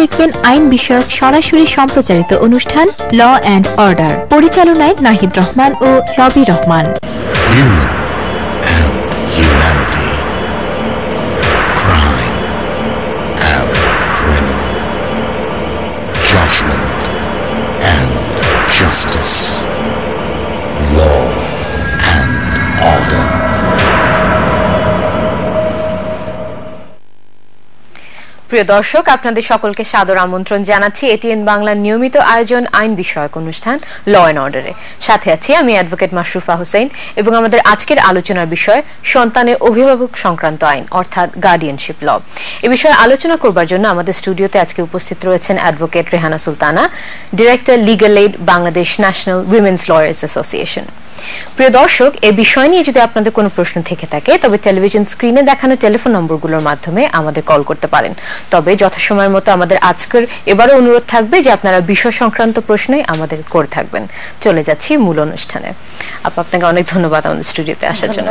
দেখবেন আইন বিষয়ক সরাসরি সম্প্রচারিত অনুষ্ঠান ল অ্যান্ড অর্ডার, পরিচালনায় নাহিদ রহমান ও রবি Rahman. Human and humanity. Crime and criminal. Judgment and justice. Law and order. প্রিয় দর্শক, আপনাদের সকলকে সাদর আমন্ত্রণ জানাচ্ছি এটিএন বাংলার নিয়মিত আয়োজন আইন বিষয়ক অনুষ্ঠান ল অ্যান্ড অর্ডারে। সাথে আছি আমি অ্যাডভোকেট মাশরুফা হোসেন এবং আমাদের আজকের আলোচনার বিষয় সন্তানের অভিভাবক সংক্রান্ত আইন অর্থাৎ গার্ডিয়ানশিপ ল। এ বিষয়ে আলোচনা করবার জন্য আমাদের স্টুডিওতে আজকে উপস্থিত রয়েছেন advocate Rehana Sultana, director legal aid Bangladesh national women's lawyers association. প্রিয় দর্শক, এই বিষয় নিয়ে যদি আপনাদের কোনো প্রশ্ন থেকে থাকে তবে টেলিভিশন স্ক্রিনে দেখানো টেলিফোন নম্বরগুলোর মাধ্যমে আমাদের কল করতে পারেন। তবে যথাসময়ের মতো আমাদের আজকের এবারও অনুরোধ থাকবে যে আপনারা বিষয় সংক্রান্ত প্রশ্নই আমাদের করে থাকবেন। চলে যাচ্ছি মূল অনুষ্ঠানে। আপনাকে অনেক ধন্যবাদ আমাদের স্টুডিওতে আসার জন্য।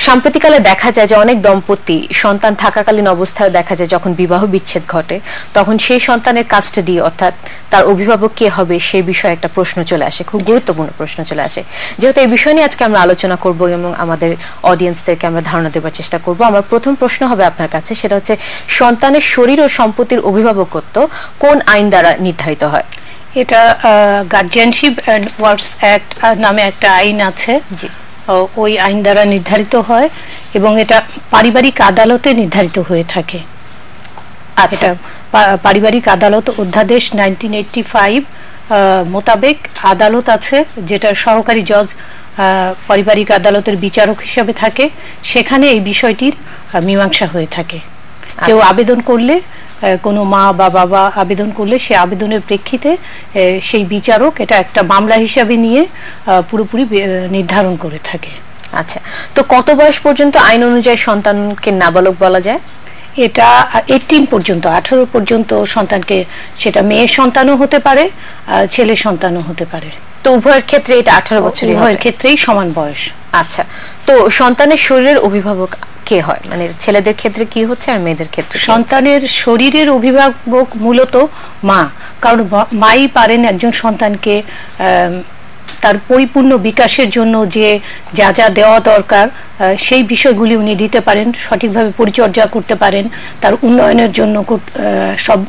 সাম্প্রতিককালে দেখা যায় যে অনেক দম্পতি সন্তান থাকাকালীন অবস্থায় দেখা যায় যখন বিবাহ বিচ্ছেদ ঘটে তখন সেই সন্তানের কাস্টাডি অর্থাৎ তার অভিভাবক কে হবে সেই বিষয়ে একটা প্রশ্ন চলে আসে, খুব গুরুত্বপূর্ণ প্রশ্ন চলে আসে। যেহেতু এই বিষয় নিয়ে আজকে আমরা আলোচনা করব এবং আমাদের অডিয়েন্সদেরকে আমরা ধারণা দেওয়ার চেষ্টা করব, আমার প্রথম প্রশ্ন হবে আপনার কাছে, সেটা হচ্ছে সন্তানের শরীর ও সম্পত্তির অভিভাবকত্ব কোন আইন দ্বারা নির্ধারিত হয়? এটা গার্জিয়ানশিপ এন্ড ওয়ার্ডস অ্যাক্ট নামে একটা আইন আছে, ওই আইন দ্বারা নির্ধারিত হয় এবং এটা পারিবারিক আদালতে নির্ধারিত হয়ে থাকে। আচ্ছা, পারিবারিক আদালত অধ্যাদেশ 1985 মোতাবেক আদালত আছে, যেটা সহকারী জজ পারিবারিক আদালতের বিচারক হিসেবে থাকে, সেখানে এই বিষয়টির মীমাংসা হয়ে থাকে। কেউ আবেদন করলে, কোনো মা বা বাবা আবেদন করলে সে আবেদনের প্রেক্ষিতে সেই বিচারক এটা একটা মামলা হিসাবে নিয়ে পুরোপুরি নির্ধারণ করে থাকে। আচ্ছা, তো কত বয়স পর্যন্ত আইন অনুযায়ী সন্তানকে নাবালক বলা যায়? এটা 18 পর্যন্ত, 18 পর্যন্ত সন্তানকে, সেটা মেয়ের সন্তানও হতে পারে, ছেলের সন্তানও হতে পারে। তো উভয়ের ক্ষেত্রে এটা 18 বছরই, উভয়ের ক্ষেত্রেই সমান বয়স। আচ্ছা, তো সন্তানের শরীরের অভিভাবক কে হয়? মানে ছেলেদের ক্ষেত্রে কি হচ্ছে আর মেয়েদের ক্ষেত্রে? সন্তানের শরীরের অভিভাবক মূলত মা, কারণ মাই পারেন একজন সন্তানকে তার পরিপূর্ণ বিকাশের জন্য যে যা যা দেওয়া দরকার সেই বিষয়গুলি উনি দিতে পারেন, সঠিকভাবে পরিচর্যা করতে পারেন, তার উন্নয়নের জন্য সব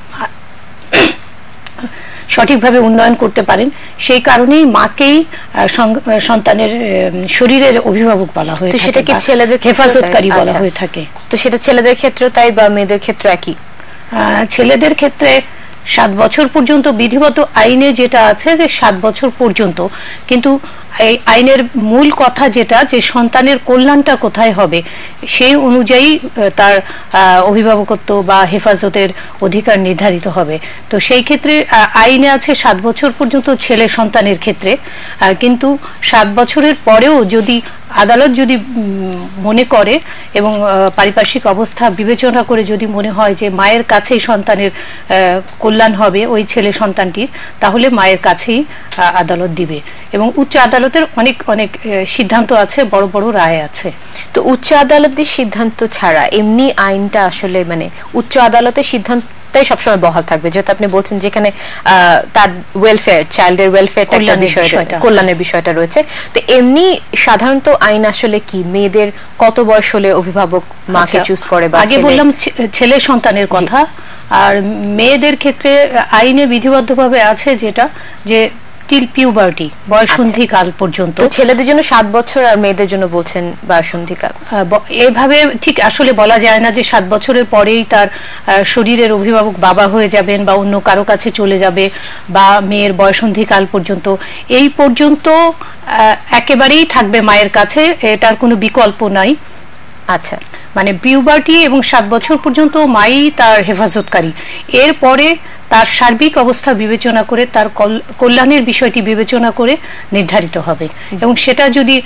সঠিকভাবে উন্নয়ন করতে পারেন। সেই কারণেই মাকেই সন্তানের শরীরের অভিভাবক বলা হয়। তো সেটা কি ছেলেদের হেফাজতকারী বলা হয়ে থাকে? তো সেটা ছেলেদের ক্ষেত্রে তাই বা মেয়েদের ক্ষেত্রে একই? ছেলেদের ক্ষেত্রে 7 বছর পর্যন্ত বিধিবদ্ধ আইনে যেটা আছে যে 7 বছর পর্যন্ত, কিন্তু এই আইনের মূল কথা যেটা যে সন্তানের কল্যাণটা কোথায় হবে সেই অনুযায়ী তার অভিভাবকত্ব বা হেফাজতের অধিকার নির্ধারিত হবে। তো সেই ক্ষেত্রে আইনে আছে 7 বছর পর্যন্ত ছেলে সন্তানের ক্ষেত্রে, কিন্তু 7 বছরের পরেও যদি আদালত যদি মনে করে এবং পারিপার্শ্বিক অবস্থা বিবেচনা করে যদি মনে হয় যে মায়ের কাছেই সন্তানের কল্যাণ হবে ওই ছেলে সন্তানটির, তাহলে মায়ের কাছেই আদালত দিবে। এবং উচ্চ আদালতের অনেক অনেক সিদ্ধান্ত আছে, বড় বড় রায় আছে। তো উচ্চ আদালতের সিদ্ধান্ত ছাড়া এমনি আইনটা আসলে মানে উচ্চ আদালতের সিদ্ধান্ত সবসময় বহাল থাকবে, যেহেতু আপনি বলছেন যেখানে তার ওয়েলফেয়ার, চাইল্ডের ওয়েলফেয়ার কল্যাণের বিষয়টা রয়েছে। তো এমনি সাধারণত আইন আসলে কি মেয়েদের কত বয়স হলে অভিভাবক মাকে চুজ করে? আগে বললাম ছেলে সন্তানের কথা, আর মেয়েদের ক্ষেত্রে আইনে বিধিবদ্ধভাবে আছে যেটা যে টিল পিউবার্টি, বয়ঃসন্ধিকাল পর্যন্ত। তো ছেলেদের জন্য 7 বছর আর মেয়েদের জন্য বলছেন বয়ঃসন্ধিকাল। এভাবে ঠিক আসলে বলা যায় না যে 7 বছরের পরেই তার শরীরের অভিভাবক বাবা হয়ে যাবেন বা অন্য কারো কাছে চলে যাবে, বা মেয়ের বয়ঃসন্ধিকাল পর্যন্ত, এই পর্যন্ত একেবারেই থাকবে মায়ের কাছে, এটার কোনো বিকল্প নাই। আচ্ছা, মানে পিউবার্টি এবং 7 বছর পর্যন্ত মাই তার হেফাজতকারী, এরপরে তার সার্বিক অবস্থা বিবেচনা করে তার কল্যাণের বিষয়টি বিবেচনা করে নির্ধারিত হবে। এবং সেটা যদি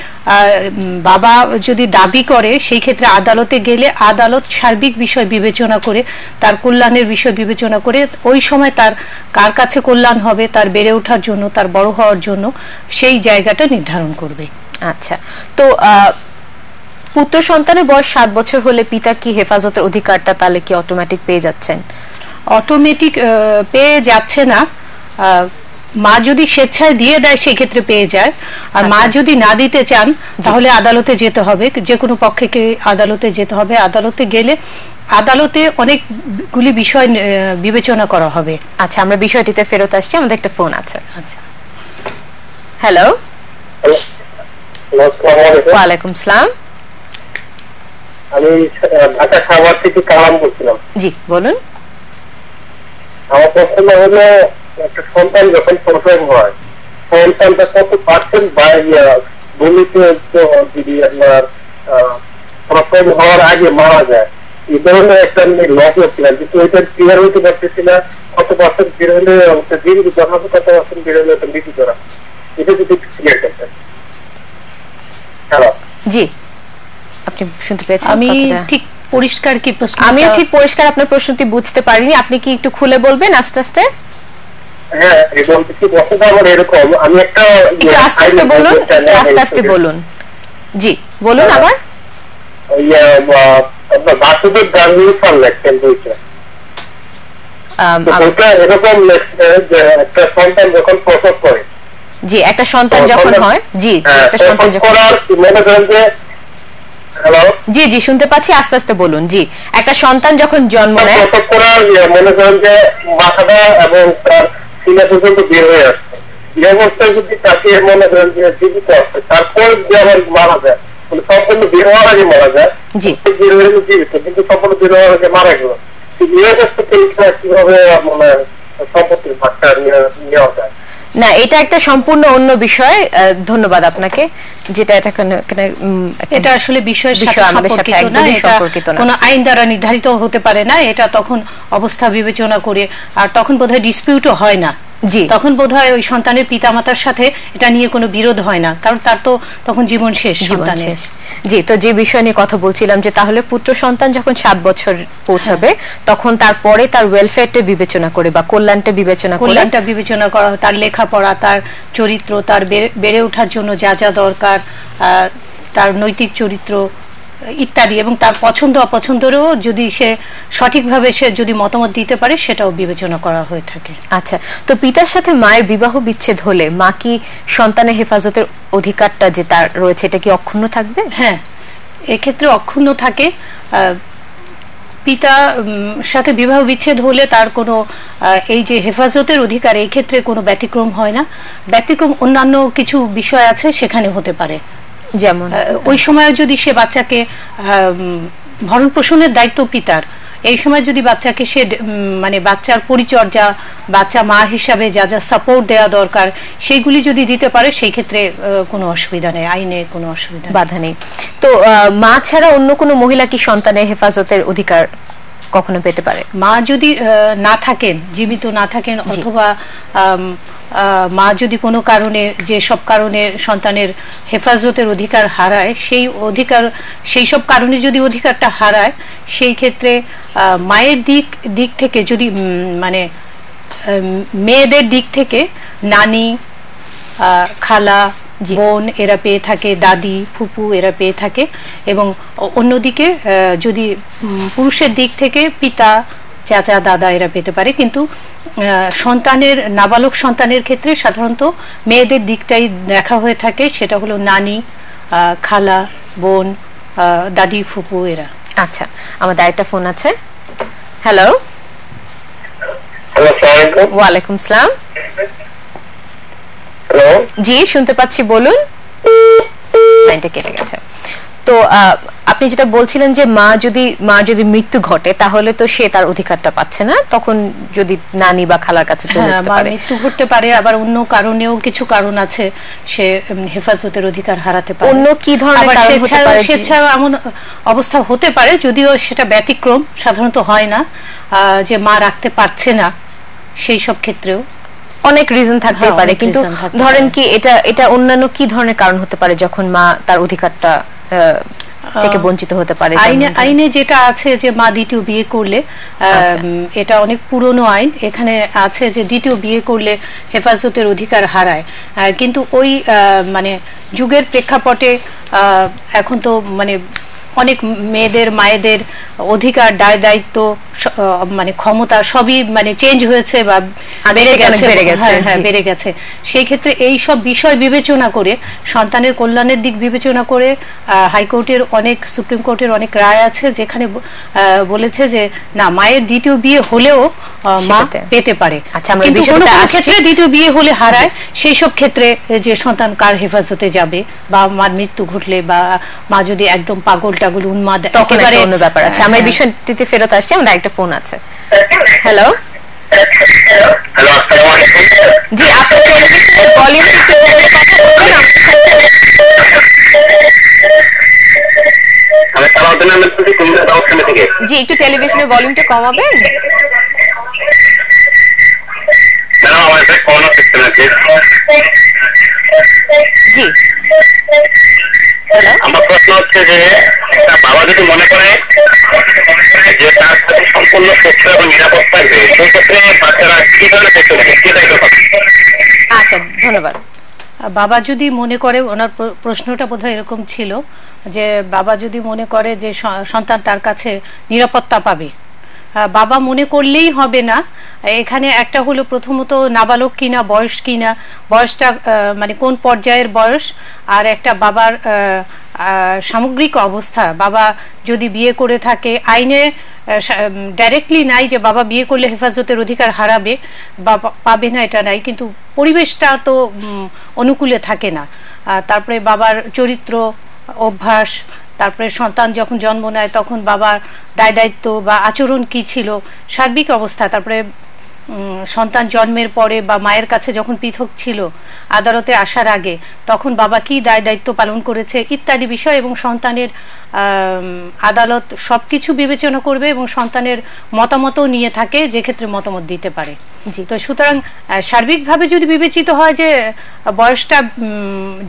বাবা যদি দাবি করে সেই ক্ষেত্রে আদালতে গেলে আদালত সার্বিক বিষয় বিবেচনা করে তার কল্যাণের বিষয় বিবেচনা করে ওই সময় তার কার কাছে কল্যাণ হবে তার বেড়ে ওঠার জন্য, তার বড় হওয়ার জন্য সেই জায়গাটা নির্ধারণ করবে। আচ্ছা, তো পুত্র সন্তানের বয়স 7 বছর হলে পিতা কি হেফাজতের অধিকারটা তাহলে কি অটোমেটিক পেয়ে যাচ্ছেন? অটোমেটিক পেয়ে যাচ্ছে না, মা যদি স্বেচ্ছায় দিয়ে দেয় সেই ক্ষেত্রে পেয়ে যায়, আর মা যদি না দিতে চান তাহলে আদালতে যেতে হবে, যে কোনো পক্ষকে আদালতে যেতে হবে। আদালতে গেলে আদালতে অনেকগুলি বিষয় বিবেচনা করা হবে। আচ্ছা, আমরা বিষয়টিতে ফেরত আসছি, আমাদের একটা ফোন আছে। আচ্ছা, হ্যালো, ওয়ালাইকুম সালাম। আমি ঢাকা সাভার থেকে কালাম বলছিলাম। জি বলুন। আমার প্রশ্ন হলো, একটা সন্তান যখন প্রসব হয়, সন্তানটা কত পার্সেন্ট ভূমিতে যদি আপনার প্রসব হওয়ার আগে মারা যায়, এই ধরনের একটা ল করছিলাম, কিন্তু ওইটা ক্লিয়ার হইতে পারতেছি না। কত পার্সেন্ট বের হলে জীবিত জন্মাবে, কত পার্সেন্ট বের হলে মৃত্যু করা, এটা যদি ক্লিয়ার করতেন। হ্যালো, জি আপনি শুনতে পেয়েছেন? আমি ঠিক পরিষ্কার কি প্রশ্ন, আমিও ঠিক পরিষ্কার আপনার প্রশ্নটি বুঝতে পারিনি, আপনি কি একটু খুলে বলবেন আস্তে আস্তে? হ্যাঁ, এবং কিছু বছর আমার এরকম, আমি একটা আস্তে আস্তে বলুন, আস্তে আস্তে বলুন। জি বলুন আবার। আপনার বাসুদেব গান্ধী ফান লেখছেন বইটা, এরকম লেখছে যে একটা সন্তান যখন প্রসব করে, জি একটা সন্তান যখন হয়, জি একটা সন্তান যখন মনে করেন যে, হ্যালো, জি জি শুনতে পাচ্ছি, আস্তে আস্তে বলুন। জি একটা সন্তান যখন জন্ম নেয়, প্রসব করার মনে করেন যে মাথাটা এবং তার সিনা পর্যন্ত বের হয়ে আসছে, এই অবস্থায় যদি তাকে মনে করেন যে জীবিত আসছে, তারপর যে আবার মারা যায়, মানে সম্পূর্ণ বের হওয়ার আগে মারা যায়, জি বের হয়ে জীবিত, কিন্তু সম্পূর্ণ বের হওয়ার আগে মারা গেল, এই অবস্থা কিভাবে মানে সম্পত্তির ভাগটা নেওয়া যায়? না, এটা একটা সম্পূর্ণ অন্য বিষয়। ধন্যবাদ আপনাকে। যেটা এটা আসলে বিষয়ের সাথে সম্পর্কিত না, কোনো আইন দ্বারা নির্ধারিত হতে পারে না, এটা তখন অবস্থা বিবেচনা করে, আর তখন বোধহয় ডিসপিউটও হয় না। জি, তখন বোধহয় ওই সন্তানের পিতামাতার সাথে এটা নিয়ে কোনো বিরোধ হয় না, কারণ তার তো তখন জীবন শেষ, সন্তানের। জি, তো যে বিষয় নিয়ে কথা বলছিলাম, যে তাহলে পুত্র সন্তান যখন 7 বছর পৌঁছাবে, তখন তারপরে তার ওয়েলফেয়ারটা বিবেচনা করে বা কল্যাণটা বিবেচনা করা, তার লেখাপড়া, তার চরিত্র, তার বেড়ে ওঠার জন্য যা যা দরকার, তার নৈতিক চরিত্র ইত্যাদি, এবং তার পছন্দ অপছন্দেরও যদি সে সঠিকভাবে সে যদি মতামত দিতে পারে, সেটাও বিবেচনা করা হয়ে থাকে। আচ্ছা, তো পিতার সাথে মায়ের বিবাহ বিচ্ছেদ হলে মা কি সন্তানের হেফাজতের অধিকারটা যে তার রয়েছে, এটা কি অক্ষুণ্ণ থাকবে? হ্যাঁ, এক্ষেত্রে অক্ষুণ্ণ থাকে। পিতা সাথে বিবাহ বিচ্ছেদ হলে তার কোনো এই যে হেফাজতের অধিকার, এই ক্ষেত্রে কোনো ব্যতিক্রম হয় না। ব্যতিক্রম অন্যান্য কিছু বিষয় আছে, সেখানে হতে পারে। যেমন ওই সময় যদি সে বাচ্চাকে ভরণ পোষণের দায়িত্ব পিতার, এই সময় যদি বাচ্চাকে সে মানে বাচ্চার পরিচর্যা, বাচ্চা মা হিসাবে যা যা সাপোর্ট দেওয়া দরকার, সেইগুলি যদি দিতে পারে, সেই ক্ষেত্রে কোনো অসুবিধা নেই, আইনে কোনো অসুবিধা বাধা নেই। তো মা ছাড়া অন্য কোনো মহিলা কি সন্তানের হেফাজতের অধিকার কখনো পেতে পারে? মা যদি না থাকেন, জীবিত না থাকেন, অথবা মা যদি কোনো কারণে, যে সব কারণে সন্তানের হেফাজতের অধিকার হারায়, সেই সব কারণে যদি অধিকারটা হারায়, সেই ক্ষেত্রে মায়ের দিক থেকে যদি মানে মেয়েদের দিক থেকে নানি, খালা, বোন এরা পেয়ে থাকে, দাদি, ফুপু এরা পেয়ে থাকে, এবং অন্যদিকে যদি পুরুষের দিক থেকে পিতা, চাচা, দাদা এরা পেতে পারে। কিন্তু সন্তানের, নাবালক সন্তানের ক্ষেত্রে সাধারণত মেয়েদের দিকটাই দেখা হয়ে থাকে, সেটা হলো নানি, খালা, বোন, দাদি, ফুপু এরা। আচ্ছা, আমাদের আরেকটা ফোন আছে। হ্যালো, ওয়ালাইকুম সালাম। জি শুনতে পাচ্ছি, বলুন। লাইনটা কেটে গেছে। তো আপনি যেটা বলছিলেন যে মার যদি মৃত্যু ঘটে, তাহলে তো সে তার অধিকারটা পাচ্ছে না, তখন যদি নানি বা খালার কাছে চলে যেতে পারে। মৃত্যু ঘটতে পারে, আবার অন্য কারণেও কিছু কারণ আছে, সে হেফাজতের অধিকার হারাতে পারে। অন্য কি ধরনের কারণ হতে পারে? স্বেচ্ছায় এমন অবস্থা হতে পারে, যদিও সেটা ব্যতিক্রম, সাধারণত হয় না, যে মা রাখতে পারছে না, সেই সব ক্ষেত্রেও অনেক রিজন থাকতে পারে। কিন্তু ধরেন কি এটা অন্যান্য কি ধরনের কারণ হতে পারে যখন মা তার অধিকারটা থেকে বঞ্চিত হতে পারে? আইনে যেটা আছে যে মা দ্বিতীয় বিয়ে করলে, এটা অনেক পুরনো আইন, এখানে আছে যে দ্বিতীয় বিয়ে করলে হেফাজতের অধিকার হারায়। কিন্তু ওই মানে যুগের প্রেক্ষাপটে এখন তো মানে অনেক মেয়েদের মায়েদের অধিকার দায় দায়িত্ব মানে ক্ষমতা সবই মানে চেঞ্জ হয়েছে বা বেড়ে গেছে। সেই ক্ষেত্রে এই সব বিষয় বিবেচনা করে, সন্তানের কল্যাণের দিক বিবেচনা করে হাইকোর্টের অনেক, সুপ্রিম কোর্টের অনেক রায় আছে যেখানে বলেছে যে না, মায়ের দ্বিতীয় বিয়ে হলেও মা পেতে পারে। কিন্তু কোনো ক্ষেত্রে দ্বিতীয় বিয়ে হলে হারায়, সেই সব ক্ষেত্রে যে সন্তান কার হেফাজতে যাবে বা মার মৃত্যু ঘটলে বা মা যদি একদম পাগল টাগল উন্মাদ, একেবারে অন্য ব্যাপার আছে। আমরা এই বিষয়টিতে ফেরত আসছি, আমাদের একটা ফোন আছে। হ্যালো, জি, আপনার টেলিভিশনের ভলিউম জি একটু টেলিভিশনের ভলিউমটা কমাবেন? জি, আমার প্রশ্ন হচ্ছে যে একটা বাবা যদি মনে করে যে তার সাথে সম্পূর্ণ সুস্থ এবং নিরাপদ থাকবে, সেই ক্ষেত্রে বাচ্চারা কি ধরনের দায়িত্ব নেবে, কি দায়িত্ব পাবে? আচ্ছা, ধন্যবাদ। বাবা যদি মনে করে, ওনার প্রশ্নটা বোধহয় এরকম ছিল যে বাবা যদি মনে করে যে সন্তান তার কাছে নিরাপত্তা পাবে, বাবা মনে করলেই হবে না। এখানে একটা হলো প্রথমত নাবালক কিনা, বয়স কিনা, বয়সটা মানে কোন পর্যায়ের বয়স, আর একটা বাবার সামগ্রিক অবস্থা। বাবা যদি বিয়ে করে থাকে, আইনে ডাইরেক্টলি নাই যে বাবা বিয়ে করলে হেফাজতের অধিকার হারাবে বা পাবে না, এটা নাই, কিন্তু পরিবেশটা তো অনুকূলে থাকে না। তারপরে বাবার চরিত্র, অভ্যাস, তারপরে সন্তান যখন জন্ম নেয় তখন বাবার দায় দায়িত্ব বা আচরণ কি ছিল, সার্বিক অবস্থা, তারপরে সন্তান জন্মের পরে বা মায়ের কাছে যখন পৃথক ছিল আদালতে আসার আগে তখন বাবা কি দায় দায়িত্ব পালন করেছে ইত্যাদি বিষয়, এবং সন্তানের আদালত সবকিছু বিবেচনা করবে এবং সন্তানের মতামতও নিয়ে থাকে, যে ক্ষেত্রে মতামত দিতে পারে। তো সুতরাং সার্বিকভাবে যদি বিবেচিত হয় যে বয়সটা,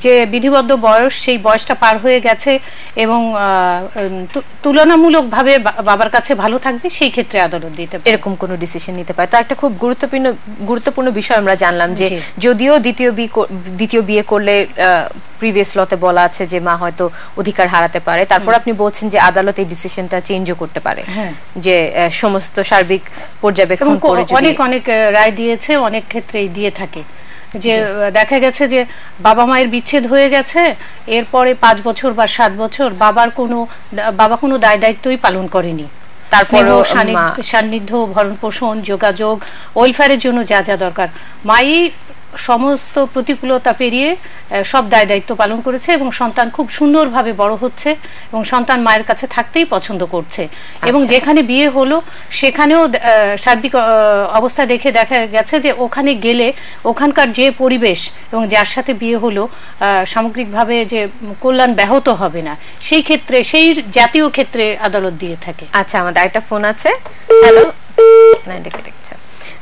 যে বিধিবদ্ধ বয়স, সেই বয়সটা পার হয়ে গেছে এবং তুলনামূলকভাবে বাবার কাছে ভালো থাকবে, সেই ক্ষেত্রে আদালত দিতে পারে, এরকম কোনো ডিসিশন নিতে পারে। তো একটা খুব গুরুত্বপূর্ণ বিষয় আমরা জানলাম যে যদিও দ্বিতীয় বিয়ে করলে প্রিভিয়াস লতে বলা আছে যে মা হয়তো অধিকার হারাতে পারে, তারপর আপনি বলছেন যে আদালত এই ডিসিশনটা চেঞ্জও করতে পারে, যে সমস্ত সার্বিক পর্যবেক্ষণ করে অনেক অনেক রায় দিয়েছে, অনেক ক্ষেত্রেই দিয়ে থাকে। যে দেখা গেছে যে বাবা মায়ের বিচ্ছেদ হয়ে গেছে, এরপরে 5 বছর বা 7 বছর বাবা কোনো দায় দায়িত্বই পালন করেনি, তারপরেও সান্নিধ্য, ভরণ পোষণ, যোগাযোগ, ওয়েলফেয়ারের জন্য যা যা দরকার, মাই সমস্ত প্রতিকূলতা পেরিয়ে সব দায় দায়িত্ব পালন করেছে এবং সন্তান খুব সুন্দরভাবে বড় হচ্ছে এবং সন্তান মায়ের কাছে থাকতেই পছন্দ করছে। এবং যেখানে বিয়ে হলো সেখানেও সার্বিক অবস্থা দেখে দেখা গেছে যে ওখানে গেলে ওখানকার যে পরিবেশ এবং যার সাথে বিয়ে হলো সামগ্রিকভাবে যে কল্যাণ ব্যাহত হবে না, সেই ক্ষেত্রে, সেই জাতীয় ক্ষেত্রে আদালত দিয়ে থাকে। আচ্ছা, আমাদের একটা ফোন আছে। হ্যালো, দেখছে।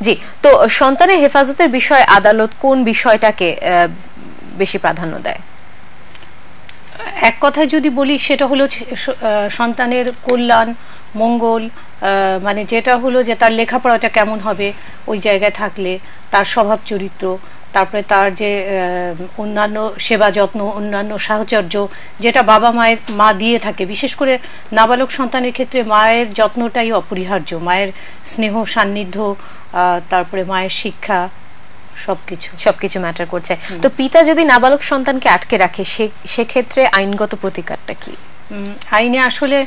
জি, তো সন্তানের হেফাজতের বিষয়ে আদালত কোন বিষয়টাকে বেশি প্রাধান্য দেয়? এক কথায় যদি বলি সেটা হলো সন্তানের কল্যাণ, মঙ্গল, মানে যেটা হলো যে তার লেখাপড়াটা কেমন হবে ওই জায়গায় থাকলে, তার স্বভাব চরিত্র, তারপরে তার যে অন্যান্য সেবা যত্ন, অন্যান্য সাহচর্য যেটা মা দিয়ে থাকে, বিশেষ করে নাবালক সন্তানের ক্ষেত্রে মায়ের যত্নটাই অপরিহার্য, মায়ের স্নেহ সান্নিধ্য, তারপরে মায়ের শিক্ষা, সবকিছু ম্যাটার করছে। তো পিতা যদি নাবালক সন্তানকে আটকে রাখে সেক্ষেত্রে আইনগত প্রতিকারটা কি? আইনে আসলে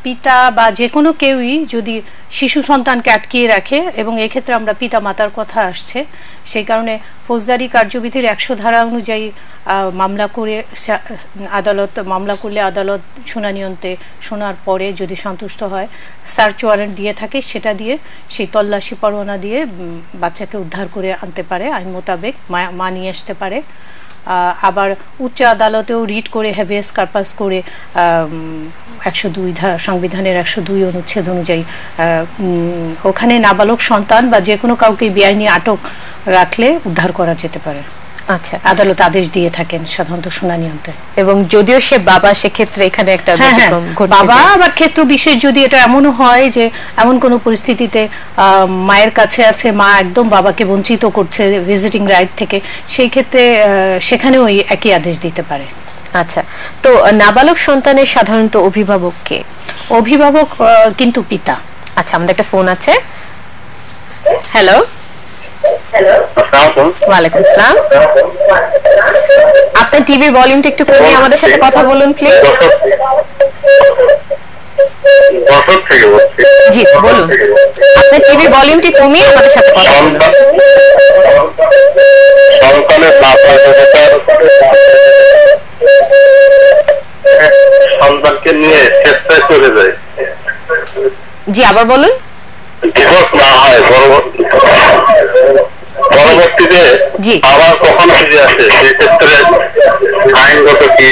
পিতা বা যে কোনো কেউই যদি শিশু সন্তানকে আটকিয়ে রাখে, এবং এক্ষেত্রে আমরা পিতা মাতার কথা আসছে, সেই কারণে ফৌজদারি কার্যবিধির 100 ধারা অনুযায়ী মামলা করলে আদালত শুনানি অন্তে শোনার পরে যদি সন্তুষ্ট হয়, সার্চ ওয়ারেন্ট দিয়ে থাকে, সেটা দিয়ে সেই তল্লাশি পরোয়ানা দিয়ে বাচ্চাকে উদ্ধার করে আনতে পারে, আইন মোতাবেক মা নিয়ে আসতে পারে। আবার উচ্চ আদালতেও রিট করে হ্যাভিয়াস কর্পাস করে 102 সংবিধানের 102 অনুচ্ছেদ অনুযায়ী ওখানে নাবালক সন্তান বা যে কোনো কাউকে বেআইনি আটক রাখলে উদ্ধার করা যেতে পারে। আচ্ছা, আদালত আদেশ দিয়ে থাকেন সাধারণত শুনানি অন্তে। এবং যদিও সে বাবা, সেক্ষেত্রে এখানে একটা ব্যতিক্রম ঘটছে। বাবা আবার ক্ষেত্র বিশেষ যদি এটা এমনও হয় যে এমন কোনো পরিস্থিতিতে মায়ের কাছে আছে, মা একদম বাবাকে বঞ্চিত করছে ভিজিটিং রাইট থেকে, সেই ক্ষেত্রে সেখানেও একই আদেশ দিতে পারে। আচ্ছা, তো নাবালক সন্তানের সাধারণত অভিভাবক কে? অভিভাবক কিন্তু পিতা। আচ্ছা, আমাদের একটা ফোন আছে। হ্যালো, ওয়ালাইকুম আসসালাম। আপনার টিভির ভলিউমটা একটু কমিয়ে আমাদের সাথে কথা বলুন প্লিজ। জি বলুন, আপনার টিভির ভলিউমটি কমিয়ে আমাদের সাথে কথা বলুন। সন্তানকে নিয়ে চেষ্টায় চলে যায়। জি আবার বলুন। ডিভোর্স না হয় পরবর্তীতে আবার কখনো ফিরে আসে, সেক্ষেত্রে আইনগত কি,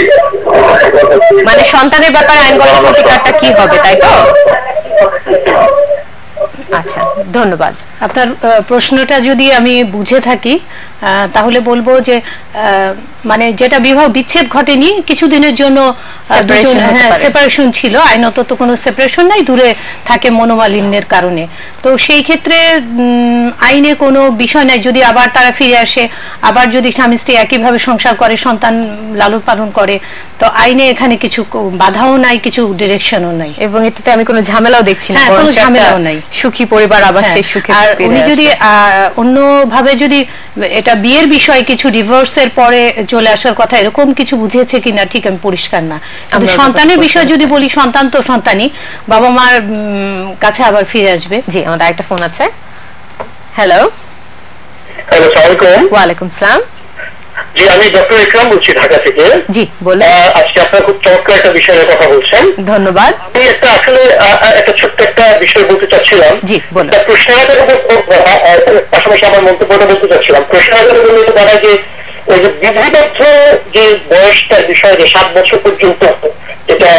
মানে সন্তানের ব্যাপারে আইনগত প্রতিকারটা কি হবে, তাই তো? আচ্ছা, ধন্যবাদ। আপনার প্রশ্নটা যদি আমি বুঝে থাকি তাহলে বলবো যে মানে যেটা বিবাহ বিচ্ছেদ ঘটেনি, কিছুদিনের জন্য সেপারেশন ছিল, আইনত তো কোনো সেপারেশন নাই, দূরে থাকে মনোমালিন্যের কারণে, তো সেই ক্ষেত্রে আইনে কোনো বিষয় নাই। যদি আবার তারা ফিরে আসে, আবার যদি স্বামী স্ত্রী একইভাবে সংসার করে, সন্তান লালন পালন করে, তো আইনে এখানে কিছু বাধাও নাই, কিছু ডিরেকশনও নাই, এবং এতে আমি কোনো ঝামেলাও দেখছি না, কোনো ঝামেলাও নাই। সুখী পরিবার আবার সেই সুখে। আর উনি যদি অন্যভাবে যদি এটা বিয়ের বিষয়ে কিছু ডিভোর্সের পরে চলে আসার কথা এরকম কিছু বুঝেছে কিনা ঠিক আমি পরিষ্কার না। কিন্তু সন্তানের বিষয় যদি বলি, সন্তান তো সন্তানই, বাবা মার কাছে আবার ফিরে আসবে। জি, আমাদের একটা ফোন আছে। হ্যালো, ওয়ালাইকুম আসসালাম। জি, আমি ডক্টর ইকরাম বলছি ঢাকা থেকে। জি বলুন। আজকে আপনারা খুব চমৎকার একটা বিষয় নিয়ে কথা বলছেন, ধন্যবাদ। আমি আসলে একটা ছোট্ট একটা বিষয় বলতে চাচ্ছিলাম। জি বলুন। প্রশ্নের পাশাপাশি আমার মন্তব্যটা বলতে চাচ্ছিলাম। প্রশ্নের বলতে দাঁড়ায় যে ওই যে বিধিবদ্ধ যে বয়সটার বিষয়, যে 7 বছর পর্যন্ত এটা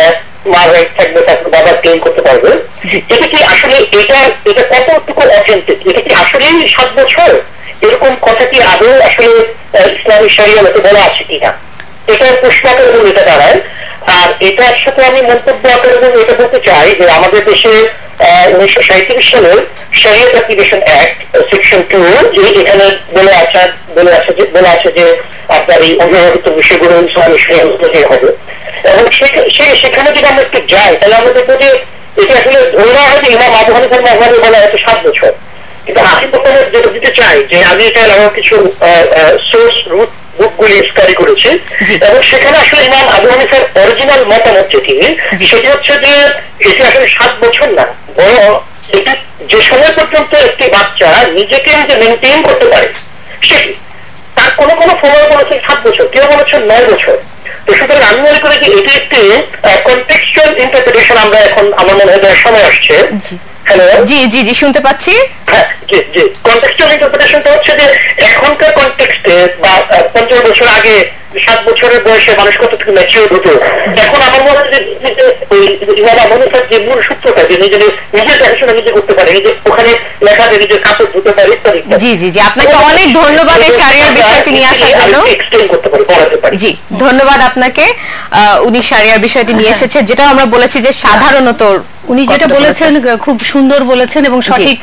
মার রাইট থাকবে, তারপর বাবা ক্লেম করতে পারবে, এটা কি আসলে এটা কতটুকু অথেন্টিক? এটা কি আসলেই 7 বছর? এরকম কথা কি আদৌ আসলে ইসলামী শরিয়াতে বলা আছে কিনা, এটা প্রশ্ন আকারে এটা দাঁড়ায়। আর এটার সাথে আমি মন্তব্য আকারে এটা বলতে চাই যে আমাদের দেশে 1937 সালের শরিয়ত অ্যাপ্লিকেশন অ্যাক্ট সেকশন 2 যে এখানে বলে আছে যে আপনার এই অভিভাবক বিষয়গুলো ইসলামী শরিয়াতে হবে, এবং সেখানে যদি আমরা একটু যাই তাহলে আমরা দেখবো যে এটা আসলে ধরে নেওয়া হয় যে ইমাম আবু হানিফার মাযহাবে বলা হচ্ছে 7 বছর। কিন্তু আমি প্রথমে যেটা দিতে চাই যে আমি এটা আমার কিছু সোর্স বুকগুলি স্টাডি করেছি, এবং সেখানে আসলে ইমাম আবু হানিফার অরিজিনাল মতামত যেটি, সেটি হচ্ছে যে এটি আসলে 7 বছর না, বরং এটি যে সময় পর্যন্ত একটি বাচ্চা নিজেকে নিজে মেনটেন করতে পারে সেটি, তার কোনো সময় বলেছে 7 বছর, কেউ বলেছে 9 বছর। তো সুতরাং আমি মনে করি যে এটি একটি কনটেক্সচুয়াল ইন্টারপ্রিটেশন আমরা এখন আমার মনে হয় সময় আসছে। হ্যালো, জি জি জি শুনতে পাচ্ছি। হ্যাঁ জি জি, কনটেক্সচুয়াল ইন্টারপ্রিটেশনটা হচ্ছে যে এখনকার কনটেক্সটে বা 50 বছর আগে 7 বছরের বয়সে মানুষ কতটুকু ম্যাচিউর হতো, এখন আমার মনে হয় যে ইমাম আবু হানিফার যে মূল সূত্রটা যে নিজের দেখাশোনা নিজে করতে পারে, এই যে ওখানে লেখা যে নিজের কাপড় ধুতে পারে ইত্যাদি। জি জি জি, আপনাকে অনেক ধন্যবাদ এই শারিয়ার বিষয়টি নিয়ে আসার জন্য। এক্সপ্লেইন করতে পারি, পড়াতে পারি। জি ধন্যবাদ আপনাকে। উনি শারিয়ার বিষয়টি নিয়ে এসেছে, যেটা আমরা বলেছি যে সাধারণত উনি যেটা বলেছেন খুব সুন্দর বলেছেন, এবং সঠিক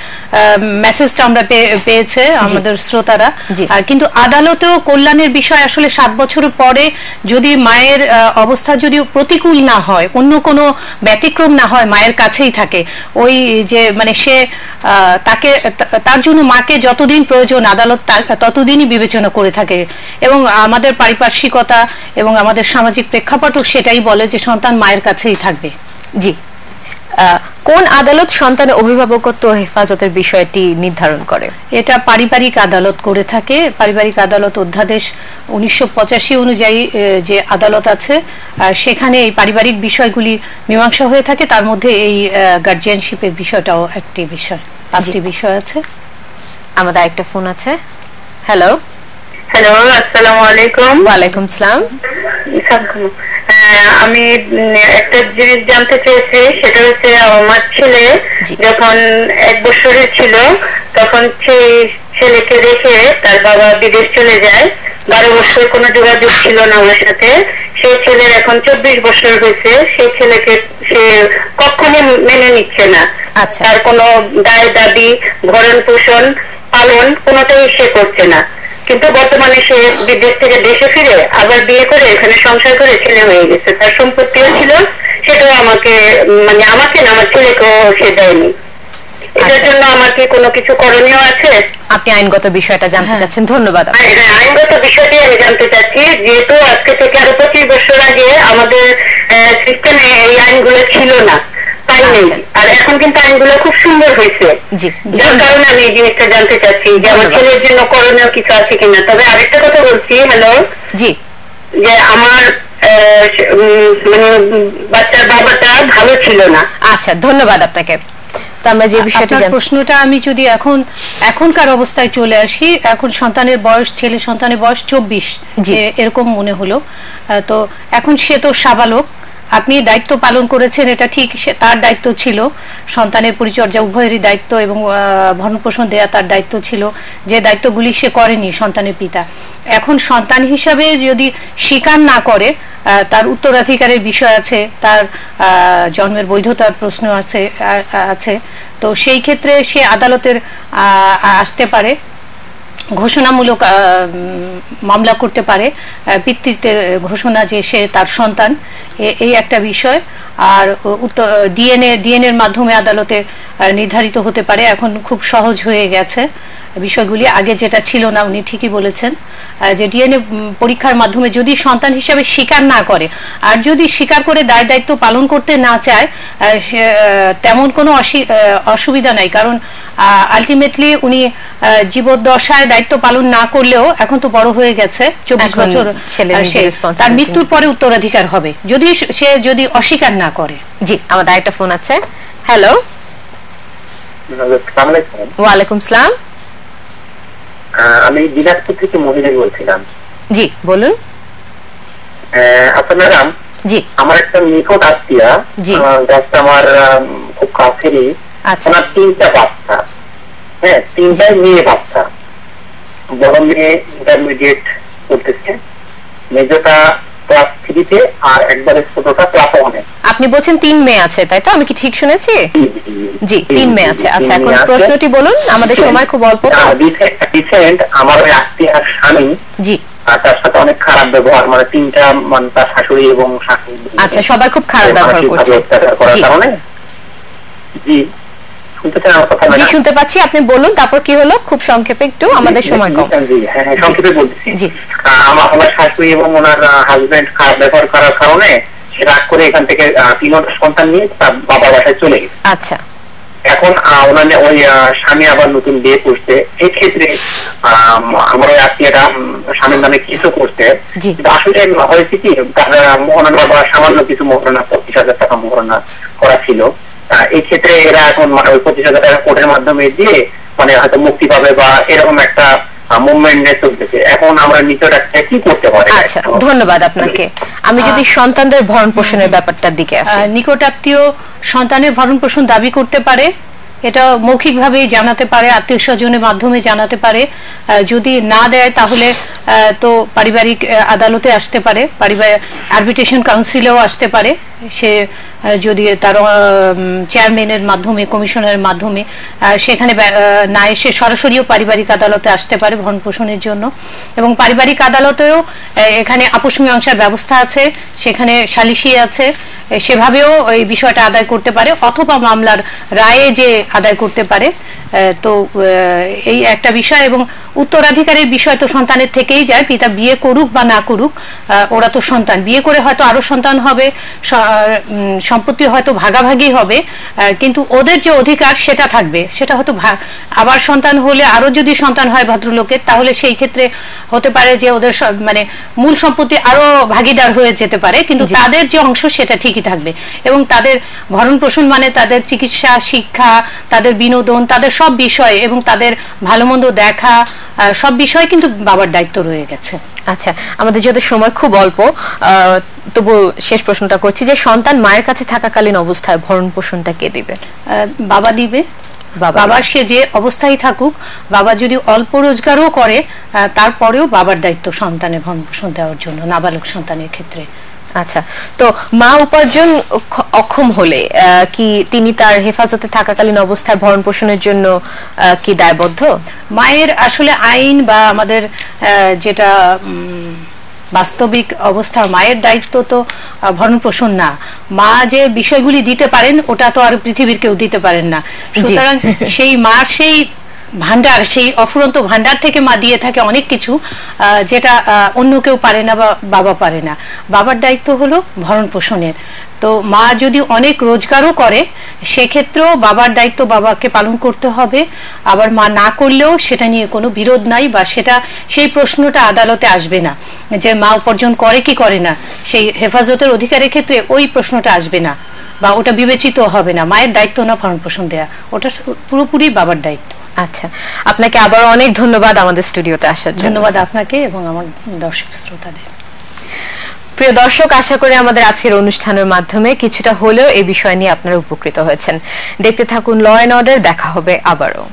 মেসেজটা আমরা পেয়েছে আমাদের শ্রোতারা। কিন্তু আদালতেও কল্যাণের বিষয় আসলে 7 বছরের পরে যদি মায়ের অবস্থা যদি প্রতিকূল না হয়, অন্য কোনো ব্যতিক্রম না হয়, মায়ের কাছেই থাকে, ওই যে মানে সে তাকে তার জন্য মাকে যতদিন প্রয়োজন আদালত ততদিনই বিবেচনা করে থাকে, এবং আমাদের পারিপার্শ্বিকতা এবং আমাদের সামাজিক প্রেক্ষাপটও সেটাই বলে যে সন্তান মায়ের কাছেই থাকবে। জি, কোন আদালত সন্তানের অভিভাবকত্ব হেফাজতের বিষয়টি নির্ধারণ করে? এটা পারিবারিক আদালত করে থাকে। পারিবারিক আদালত অধ্যাদেশ 1985 অনুযায়ী যে আদালত আছে সেখানে এই পারিবারিক বিষয়গুলি মীমাংসা হয়ে থাকে, তার মধ্যে এই গার্জিয়ানশিপের বিষয়টাও একটি বিষয়। 5টি বিষয় আছে। আমাদের একটা ফোন আছে। হ্যালো হ্যালো, আসসালামু আলাইকুম। ওয়ালাইকুম আসসালাম। আমি একটা জিনিস জানতে চেয়েছি, সেটা হচ্ছে আমার ছেলে যখন 1 বছরের ছিল তখন সেই ছেলেকে রেখে তার বাবা বিদেশ চলে যায়, 12 বছর কোনো যোগাযোগ ছিল না ওর সাথে। সেই ছেলের এখন 24 বছর হয়েছে। সেই ছেলেকে সে কখনো মেনে নিচ্ছে না। আচ্ছা। তার কোনো দায় দাবি, ভরণ পোষণ, পালন কোনোটাই সে করছে না। কিন্তু বর্তমানে সে বিদেশ থেকে দেশে ফিরে আবার বিয়ে করে এখানে সংসার করে ছেলে হয়ে গেছে। তার সম্পত্তিও ছিল, সেটাও আমাকে না, আমার ছেলেকেও সে দেয়নি। এটার জন্য আমার কি কোনো কিছু করণীয় আছে? আপনি আইনগত বিষয়টা জানতে চাচ্ছেন, ধন্যবাদ। আইনগত বিষয়টি আমি জানতে চাচ্ছি, যেহেতু আজকে থেকে আরো 25 বছর আগে আমাদের সিস্টেমে এই আইনগুলো ছিল না, তাই নেই। আর এখন কিন্তু আইনগুলো খুব সুন্দর হয়েছে, যার কারণে আমি এই জিনিসটা জানতে চাচ্ছি যে আমার ছেলের জন্য করণীয় কিছু আছে কিনা। তবে আরেকটা কথা বলছি, হ্যালো, জি, যে আমার বাচ্চার বাবাটা ভালো ছিল না। আচ্ছা, ধন্যবাদ আপনাকে। তো আমরা যে বিষয়টা প্রশ্নটা আমি যদি এখনকার অবস্থায় চলে আসি, এখন সন্তানের বয়স, ছেলে সন্তানের বয়স 24 এরকম মনে হলো। তো এখন সে তো সাবালক, আপনি দায়িত্ব পালন করেছেন, এটা ঠিক, তার দায়িত্ব ছিল, সন্তানের পরিচর্যা উভয়েরই দায়িত্ব এবং ভরণপোষণ দেয়া তার দায়িত্ব ছিল, যে দায়িত্বগুলি সে করেনি সন্তানের পিতা। এখন সন্তান হিসাবে যদি স্বীকার না করে, তার উত্তরাধিকারের বিষয় আছে, তার জন্মের বৈধতার প্রশ্ন আছে, তো সেই ক্ষেত্রে সে আদালতের আসতে পারে, ঘোষণামূলক মামলা করতে পারে, পিতৃত্বের ঘোষণা যে সে তার সন্তান, এই একটা বিষয়। আর ডিএনএর মাধ্যমে আদালতে নির্ধারিত হতে পারে। এখন খুব সহজ হয়ে গেছে বিষয়গুলি, আগে যেটা ছিল না। উনি ঠিকই বলেছেন যে ডিএনএ পরীক্ষার মাধ্যমে যদি সন্তান হিসাবে স্বীকার না করে, আর যদি স্বীকার করে দায় দায়িত্ব পালন করতে না চায়, তেমন কোনো অসুবিধা নাই। কারণ আলটিমেটলি উনি জীবদ্দশায় দায়িত্ব পালন না করলেও, এখন তো বড় হয়ে গেছে, 24 বছর, তার মৃত্যুর পরে উত্তরাধিকার হবে যদি অস্বীকার না করে। জি, আমাদের একটা ফোন আছে। হ্যালো, ওয়ালাইকুম সালাম। আমি দিনাজপুর থেকে মহিলা বলছিলাম। জি, বলুন। আপনার ম্যাডাম, জি, আমার একটা নিকট আত্মীয়া, আমার খুব কাছেরই, ওনার 3টা বাচ্চা, হ্যাঁ, 3টাই মেয়ে বাচ্চা। বড় মেয়ে ইন্টারমিডিয়েট করতেছে, মেজোটা ক্লাস 3-তে, আর একবারে ছোটটা ক্লাস 1-এ। আপনি বলছেন 3 মেয়ে আছে, তাই তো? আমি কি ঠিক শুনেছি? জি, 3 মেয়ে আছে। আচ্ছা, এখন প্রশ্নটি বলুন, আমাদের সময় খুব অল্প। রিসেন্ট আমার ওই আত্মীয়ার স্বামী, জি, তার সাথে অনেক খারাপ ব্যবহার, মানে 3টা, মানে তার শাশুড়ি এবং শাশুড়ি, আচ্ছা, সবাই খুব খারাপ ব্যবহার করছে করার কারণে। জি, জি, শুনতে পাচ্ছি, আপনি বলুন, তারপর কি হলো, খুব সংক্ষেপে একটু, আমাদের সময় কম। হ্যাঁ, সংক্ষেপে বলছি। আমার শাশুড়ি এবং ওনার হাজবেন্ড খারাপ ব্যবহার করার কারণে সে রাগ করে এখান থেকে 3টা সন্তান নিয়ে তার বাবার বাসায় চলে গেছে। আচ্ছা, এখন ওনার ওই স্বামী আবার নতুন বিয়ে করছে। এই ক্ষেত্রে আমার ওই আত্মীয়টা স্বামীর নামে কিছু করছে, কিন্তু আসলে হয়েছে কি, ওনার বাবা সামান্য কিছু মোহরানা, 25,000 টাকা মোহরানা করা ছিল। এই ক্ষেত্রে এরা এখন ওই 25,000 টাকা কোর্টের মাধ্যমে দিয়ে মানে হয়তো মুক্তি পাবে বা এরকম একটা মুভমেন্ট চলতেছে। এখন আমরা নিচের একটা কি করতে পারি? আচ্ছা, ধন্যবাদ আপনাকে। আমি যদি সন্তানদের ভরণ পোষণের ব্যাপারটার দিকে আসি, নিকট আত্মীয় সন্তানের ভরণ পোষণ দাবি করতে পারে, এটা মৌখিকভাবেই জানাতে পারে, আত্মীয় স্বজনের মাধ্যমে জানাতে পারে। যদি না দেয় তাহলে তো পারিবারিক আদালতে আসতে পারে, পারিবারিক আরবিট্রেশন কাউন্সিলেও আসতে পারে। সে যদি তার চেয়ারম্যানের মাধ্যমে, কমিশনারের মাধ্যমে, সেখানে না এসে সরাসরিও পারিবারিক আদালতে আসতে পারে ভরণ পোষণের জন্য। এবং পারিবারিক আদালতেও এখানে আপোষ মীমাংসার ব্যবস্থা আছে, সেখানে সালিশি আছে, সেভাবেও এই বিষয়টা আদায় করতে পারে, অথবা মামলার রায়ে যে আদায় করতে পারে। তো এই একটা বিষয়। এবং উত্তরাধিকারের বিষয় তো সন্তানের থেকেই যায়, পিতা বিয়ে করুক বা না করুক, ওরা তো সন্তান। বিয়ে করে হয়তো আরো সন্তান হবে, সম্পত্তি হয়তো ভাগাভাগি হবে, কিন্তু ওদের যে অধিকার সেটা থাকবে, সেটা হয়তো আবার সন্তান হলে, আরো যদি সন্তান হয় ভদ্রলোকের, তাহলে সেই ক্ষেত্রে হতে পারে যে ওদের মানে মূল সম্পত্তি আরো ভাগিদার হয়ে যেতে পারে, কিন্তু তাদের যে অংশ সেটা ঠিকই থাকবে। এবং তাদের ভরণ পোষণ মানে তাদের চিকিৎসা, শিক্ষা, তাদের বিনোদন, তাদের সব বিষয়, এবং তাদের ভালো মন্দ দেখা, সব বিষয় কিন্তু বাবার দায়িত্ব রয়ে গেছে। আচ্ছা, আমাদের যেহেতু সময় খুব অল্প, তবু শেষ প্রশ্নটা করছি যে সন্তান মায়ের কাছে থাকাকালীন অবস্থায় ভরণ পোষণটা কে দিবে? বাবা দিবে। বাবা সে যে অবস্থায় থাকুক, বাবা যদি অল্প রোজগারও করে তারপরেও বাবার দায়িত্ব সন্তানের ভরণ পোষণ দেওয়ার জন্য, নাবালক সন্তানের ক্ষেত্রে। আচ্ছা, তো মা উপার্জন অক্ষম হলে কি তিনি তার হেফাজতে থাকাকালীন অবস্থায় ভরণ পোষণের জন্য কি দায়বদ্ধ? মায়ের আসলে আইন বা আমাদের যেটা বাস্তবিক অবস্থা, মায়ের দায়িত্ব তো ভরণ পোষণ না। মা যে বিষয়গুলি দিতে পারেন ওটা তো আর পৃথিবীর কেউ দিতে পারেন না। সুতরাং সেই মার সেই ভান্ডার, সেই অফুরন্ত ভান্ডার থেকে মা দিয়ে থাকে অনেক কিছু যেটা অন্য কেউ পারে না বা বাবা পারে না। বাবার দায়িত্ব হলো ভরণ পোষণের। তো মা যদি অনেক রোজগারও করে সেক্ষেত্রেও বাবার দায়িত্ব বাবাকে পালন করতে হবে। আবার মা না করলেও সেটা নিয়ে কোনো বিরোধ নাই, বা সেই প্রশ্নটা আদালতে আসবে না যে মা উপার্জন করে কি করে না, সেই হেফাজতের অধিকারের ক্ষেত্রে ওই প্রশ্নটা আসবে না বা ওটা বিবেচিত হবে না। মায়ের দায়িত্ব না ভরণ পোষণ দেয়া, ওটা পুরোপুরি বাবার দায়িত্ব। আচ্ছা, আপনাকে আবার অনেক ধন্যবাদ আমাদের স্টুডিওতে আসার জন্য। ধন্যবাদ আপনাকে এবং আমার দর্শক শ্রোতাদের। প্রিয় দর্শক, আশা করি আমাদের আজকের অনুষ্ঠানের মাধ্যমে কিছুটা হলেও এই বিষয় নিয়ে আপনারা উপকৃত হয়েছেন। দেখতে থাকুন ল অ্যান্ড অর্ডার, দেখা হবে আবারও।